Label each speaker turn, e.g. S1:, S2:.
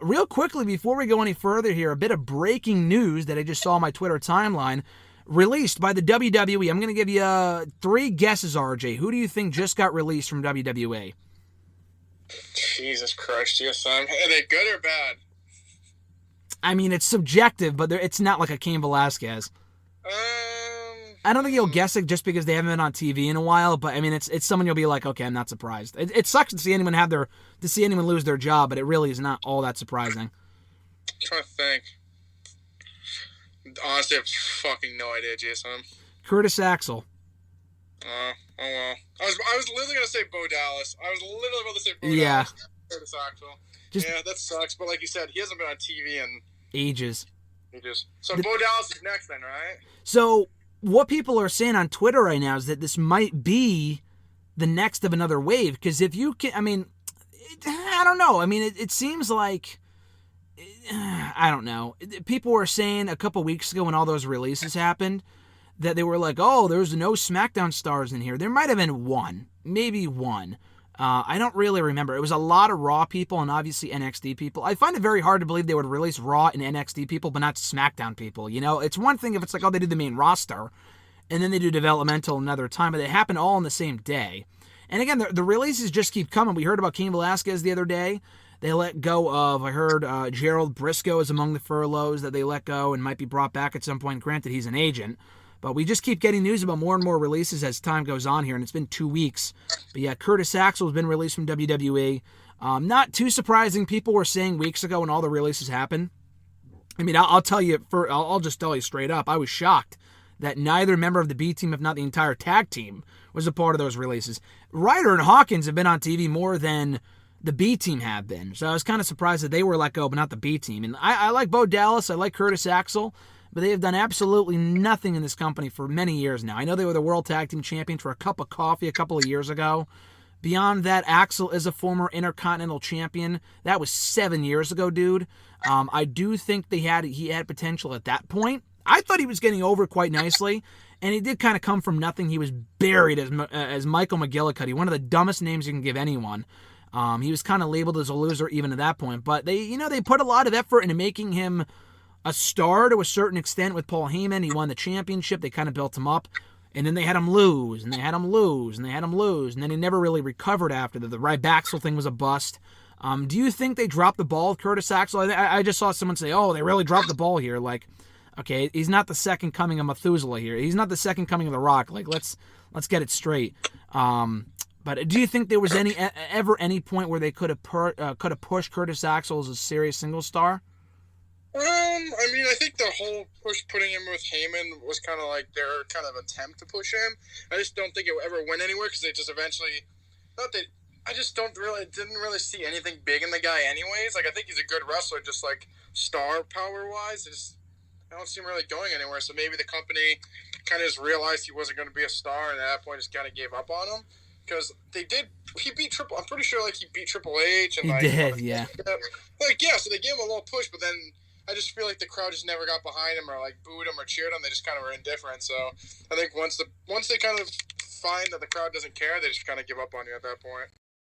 S1: real quickly, before we go any further here, a bit of breaking news that I just saw on my Twitter timeline, released by the WWE. I'm going to give you 3 guesses, RJ. Who do you think just got released from WWE?
S2: Jesus Christ, yes, Sam. Are they good or bad?
S1: I mean, it's subjective, but it's not like a Cain Velasquez. I don't think you'll guess it just because they haven't been on TV in a while, but I mean, it's someone you'll be like, okay, I'm not surprised. It sucks to see anyone lose their job, but it really is not all that surprising.
S2: I'm trying to think. Honestly, I have fucking no idea, Jason.
S1: Curtis Axel.
S2: Oh well. I was literally gonna say Bo Dallas. I was literally about to say Bo
S1: Yeah.
S2: Dallas. Curtis Axel. Yeah, that sucks. But like you said, he hasn't been on TV in
S1: ages.
S2: So Bo Dallas is next then, right?
S1: So what people are saying on Twitter right now is that this might be the next of another wave. Because if you can, I mean, I don't know. I mean, it seems like, I don't know. People were saying a couple weeks ago when all those releases happened that they were like, oh, there's no SmackDown stars in here. There might have been one, maybe one. I don't really remember. It was a lot of Raw people and obviously NXT people. I find it very hard to believe they would release Raw and NXT people, but not SmackDown people. You know, it's one thing if it's like, oh, they do the main roster, and then they do developmental another time, but they happen all on the same day. And again, the releases just keep coming. We heard about Cain Velasquez the other day. They let go of, I heard Gerald Briscoe is among the furloughs that they let go and might be brought back at some point. Granted, he's an agent. But we just keep getting news about more and more releases as time goes on here, and it's been 2 weeks. But yeah, Curtis Axel has been released from WWE. Not too surprising. People were saying weeks ago when all the releases happened. I mean, I'll tell you, I'll just tell you straight up, I was shocked that neither member of the B team, if not the entire tag team, was a part of those releases. Ryder and Hawkins have been on TV more than the B team have been. So I was kind of surprised that they were let go, but not the B team. And I like Bo Dallas. I like Curtis Axel. But they have done absolutely nothing in this company for many years now. I know they were the World Tag Team Champions for a cup of coffee a couple of years ago. Beyond that, Axel is a former Intercontinental Champion. That was 7 years ago, dude. I do think he had potential at that point. I thought he was getting over quite nicely, and he did kind of come from nothing. He was buried as Michael McGillicuddy, one of the dumbest names you can give anyone. He was kind of labeled as a loser even at that point. But they put a lot of effort into making him a star to a certain extent with Paul Heyman. He won the championship. They kind of built him up. And then they had him lose, and they had him lose, and they had him lose. And then he never really recovered after that. The Rybaxel thing was a bust. Do you think they dropped the ball with Curtis Axel? I just saw someone say, oh, they really dropped the ball here. Like, okay, he's not the second coming of Methuselah here. He's not the second coming of The Rock. Like, let's get it straight. But do you think there was ever any point where they could have pushed Curtis Axel as a serious single star?
S2: I mean, I think the whole push putting him with Heyman was kind of like their kind of attempt to push him. I just don't think it ever went anywhere because they just eventually, I just didn't really see anything big in the guy anyways. Like, I think he's a good wrestler, just like star power wise. I don't see him really going anywhere. So maybe the company kind of just realized he wasn't going to be a star, and at that point just kind of gave up on him. Because he beat I'm pretty sure like he beat Triple H. And
S1: he did, yeah.
S2: Like, yeah, so they gave him a little push, but then I just feel like the crowd just never got behind him or like booed him or cheered him. They just kind of were indifferent. So I think once they kind of find that the crowd doesn't care, they just kind of give up on you at that point.